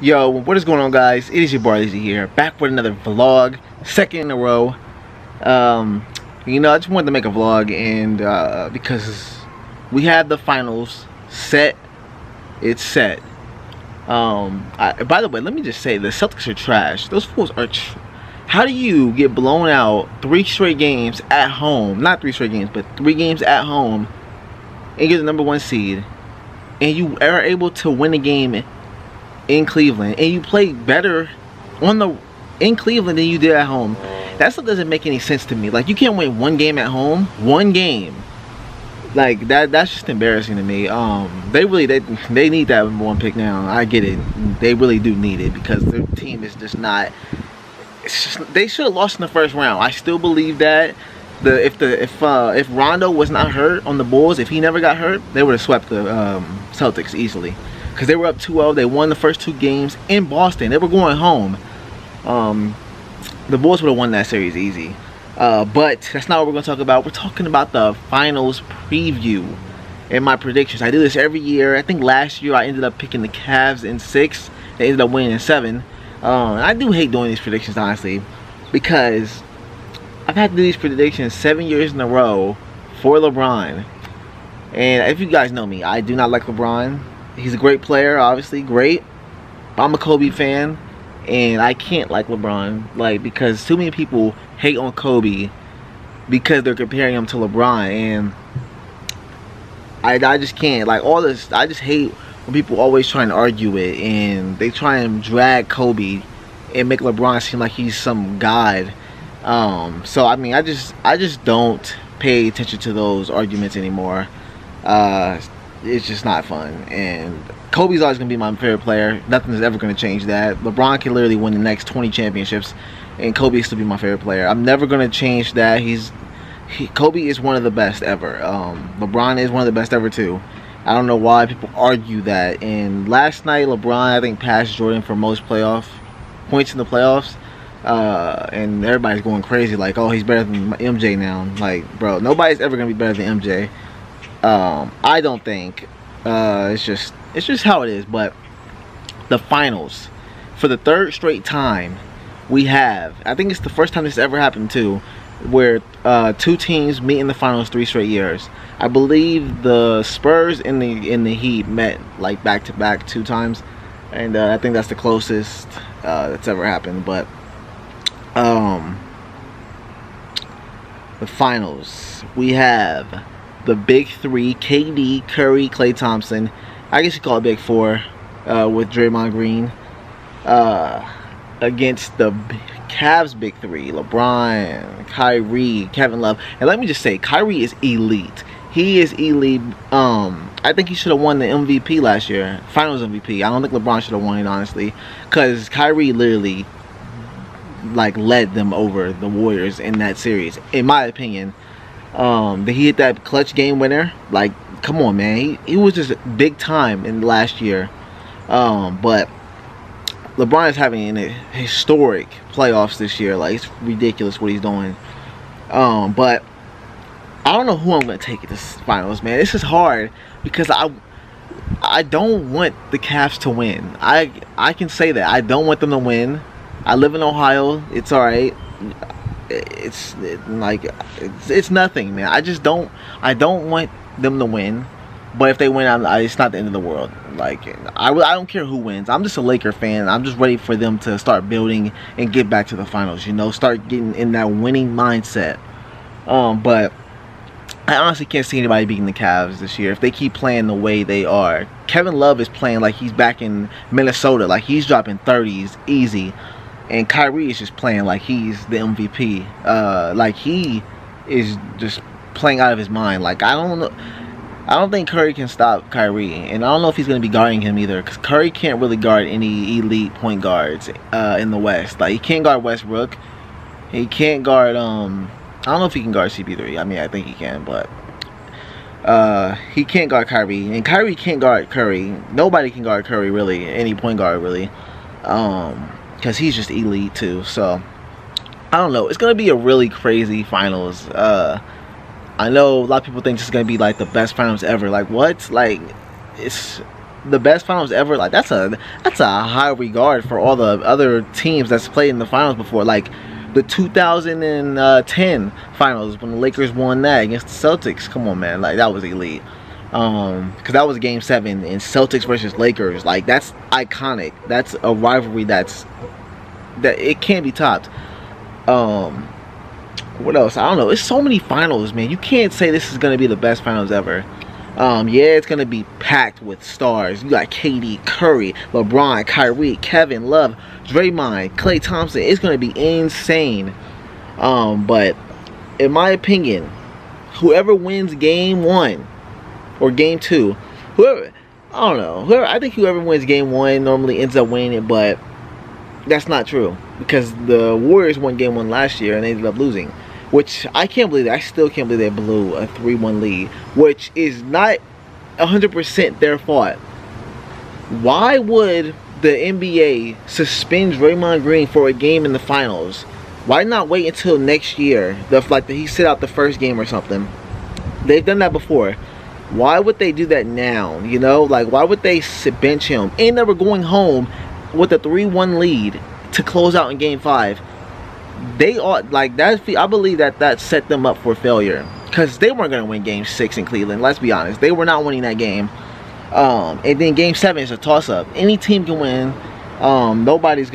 Yo, what is going on, guys? It is your boy Lazy here, back with another vlog, second in a row. I just wanted to make a vlog, and because we have the finals set. It's set. By the way, let me just say, the Celtics are trash. Those fools are how do you get blown out 3 straight games at home? Not 3 straight games, but 3 games at home, and get the #1 seed, and you are able to win a game in Cleveland, and you play better in Cleveland than you did at home? That stuff doesn't make any sense to me. Like, you can't win 1 game at home, 1 game. Like, that's just embarrassing to me. They need that #1 pick now. I get it. They really do need it, because their team is just not. They should have lost in the first round. I still believe that. If Rondo was not hurt on the Bulls, if he never got hurt, they would have swept the Celtics easily. Because they were up 2-0. They won the first 2 games in Boston. They were going home. The Bulls would have won that series easy. But that's not what we're going to talk about. We're talking about the finals preview and my predictions. I do this every year. I think last year I ended up picking the Cavs in 6. They ended up winning in 7. I do hate doing these predictions, honestly, because I've had to do these predictions 7 years in a row for LeBron. And if you guys know me, I do not like LeBron. He's a great player, obviously, great. I'm a Kobe fan, and I can't like LeBron, like, because too many people hate on Kobe because they're comparing him to LeBron, and I just can't. Like, all this, I just hate when people always try and argue it, and they try and drag Kobe and make LeBron seem like he's some god. So I mean, I just don't pay attention to those arguments anymore. It's just not fun, and Kobe's always going to be my favorite player. Nothing is ever going to change that. LeBron can literally win the next 20 championships, and Kobe will still be my favorite player. I'm never going to change that. Kobe is one of the best ever. LeBron is one of the best ever too. I don't know why people argue that. And last night, LeBron, I think, passed Jordan for most playoff points in the playoffs. And everybody's going crazy, like, oh, he's better than MJ now. Like, bro, nobody's ever going to be better than MJ. I don't think. It's just how it is. But the finals, for the 3rd straight time, we have, I think it's the first time this ever happened too, where 2 teams meet in the finals 3 straight years. I believe the Spurs and the Heat met like back to back 2 times, and I think that's the closest that's ever happened. But the finals, we have the big 3: KD, Curry, Klay Thompson. I guess you call it big 4 with Draymond Green, against the Cavs big 3: LeBron, Kyrie, Kevin Love. And let me just say, Kyrie is elite. He is elite. I think he should have won the MVP last year, Finals MVP. I don't think LeBron should have won it, honestly, because Kyrie literally, like, led them over the Warriors in that series, in my opinion. He hit that clutch game winner. Like, come on, man. He was just big time in last year. But LeBron is having a historic playoffs this year. Like, it's ridiculous what he's doing. But I don't know who I'm going to take at this finals, man. This is hard because I don't want the Cavs to win. I can say that. I don't want them to win. I live in Ohio. It's alright. It's nothing, man. I don't want them to win. But if they win, it's not the end of the world. Like, I don't care who wins. I'm just a Laker fan. I'm just ready for them to start building and get back to the finals. You know, start getting in that winning mindset. But I honestly can't see anybody beating the Cavs this year if they keep playing the way they are. Kevin Love is playing like he's back in Minnesota. Like, he's dropping 30s easy. And Kyrie is just playing like he's the MVP. Like, he is just playing out of his mind. Like, I don't think Curry can stop Kyrie, and I don't know if he's going to be guarding him either, because Curry can't really guard any elite point guards in the West. Like, he can't guard Westbrook. He can't guard, I don't know if he can guard CP3. I mean, I think he can, but he can't guard Kyrie, and Kyrie can't guard Curry. Nobody can guard Curry, really, any point guard, really, because he's just elite, too. So, I don't know. It's going to be a really crazy finals. I know a lot of people think this is going to be like the best finals ever. Like, what? Like, the best finals ever, like that's a high regard for all the other teams that's played in the finals before. Like the 2010 finals when the Lakers won that against the Celtics. Come on, man, like that was elite. Because that was Game 7 in Celtics versus Lakers. Like that's iconic. That's a rivalry that it can't be topped. What else? I don't know. It's so many finals, man. You can't say this is gonna be the best finals ever. Yeah, it's gonna be packed with stars. You got KD, Curry, LeBron, Kyrie, Kevin Love, Draymond, Klay Thompson. It's gonna be insane. But in my opinion, whoever wins Game 1 or Game 2, I don't know. I think whoever wins Game 1 normally ends up winning it, but that's not true because the Warriors won Game 1 last year and they ended up losing. Which I can't believe. I still can't believe they blew a 3-1 lead, which is not 100% their fault. Why would the NBA suspend Draymond Green for a game in the finals? Why not wait until next year? Like he sit out the first game or something. They've done that before. Why would they do that now? You know, like why would they bench him? And they were going home with a 3-1 lead to close out in Game 5. They are like that. I believe that set them up for failure because they weren't going to win Game 6 in Cleveland. Let's be honest, they were not winning that game. And then Game 7 is a toss-up. Any team can win. Nobody's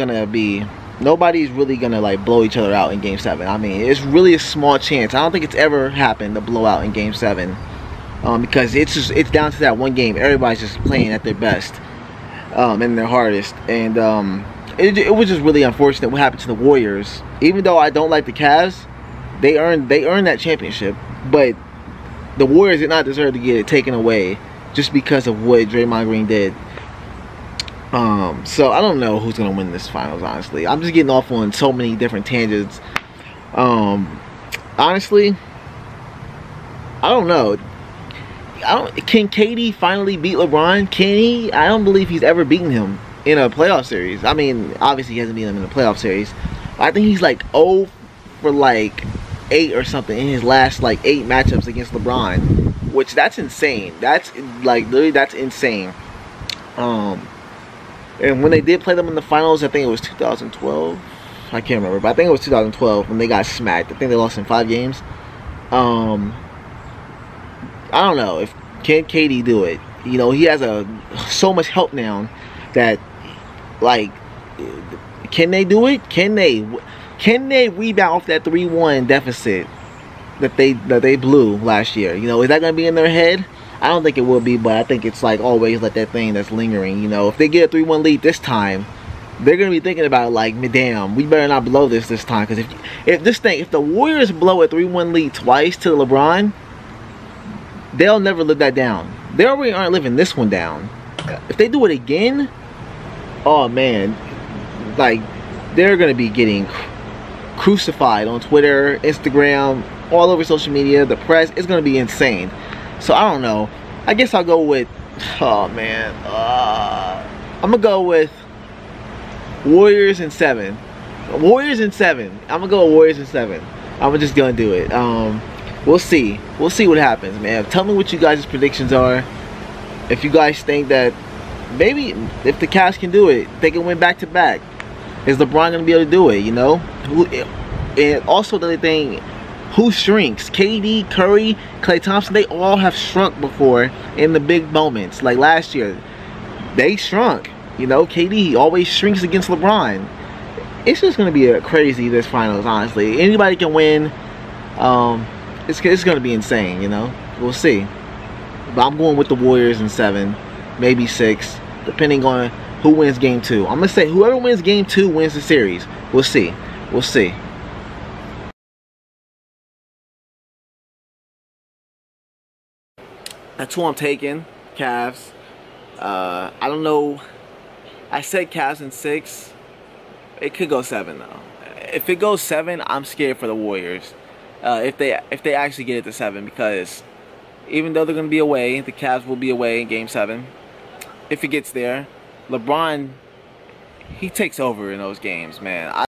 really gonna like blow each other out in Game 7. I mean, it's really a small chance. I don't think it's ever happened to blow out in Game 7 because it's down to that one game. Everybody's just playing at their best and their hardest. And it was just really unfortunate what happened to the Warriors. Even though I don't like the Cavs, they earned that championship. But the Warriors did not deserve to get it taken away just because of what Draymond Green did. So I don't know who's gonna win this finals. Honestly, I'm just getting off on so many different tangents. Honestly, I don't know. Can KD finally beat LeBron? Can he? I don't believe he's ever beaten him in a playoff series. I mean, obviously he hasn't beaten him in a playoff series. I think he's like 0 for like 8 or something in his last like 8 matchups against LeBron, which that's insane. That's like literally that's insane. And when they did play them in the finals, I think it was 2012. I can't remember, but I think it was 2012 when they got smacked. I think they lost in 5 games. I don't know if can KD do it. You know, he has so much help now that like, can they do it? Can they rebound off that 3-1 deficit that they blew last year? You know, is that gonna be in their head? I don't think it will be, but I think it's like always like that thing that's lingering. You know, if they get a 3-1 lead this time, they're gonna be thinking about it like, damn, we better not blow this time. Because if the Warriors blow a 3-1 lead twice to LeBron, they'll never live that down. They already aren't living this one down. If they do it again, oh man, like they're gonna be getting crucified on Twitter, Instagram, all over social media, the press. It's gonna be insane. So I don't know. I guess I'll go with, oh man, I'm gonna go with Warriors in 7. Warriors in 7. I'm gonna go with Warriors in 7. I'm just gonna do it. We'll see. We'll see what happens, man. Tell me what you guys' predictions are. If you guys think that maybe if the Cavs can do it, they can win back-to-back. Is LeBron gonna be able to do it? You know. And also the other thing. Who shrinks? KD, Curry, Klay Thompson, they all have shrunk before in the big moments. Like last year, they shrunk. You know, KD always shrinks against LeBron. It's just going to be crazy this finals, honestly. Anybody can win. It's going to be insane, you know. We'll see. But I'm going with the Warriors in 7, maybe 6, depending on who wins Game 2. I'm going to say whoever wins Game 2 wins the series. We'll see. We'll see. That's who I'm taking, Cavs. I don't know. I said Cavs in 6. It could go 7 though. If it goes 7, I'm scared for the Warriors. If they actually get it to 7, because even though they're gonna be away, the Cavs will be away in Game 7. If it gets there, LeBron, he takes over in those games, man.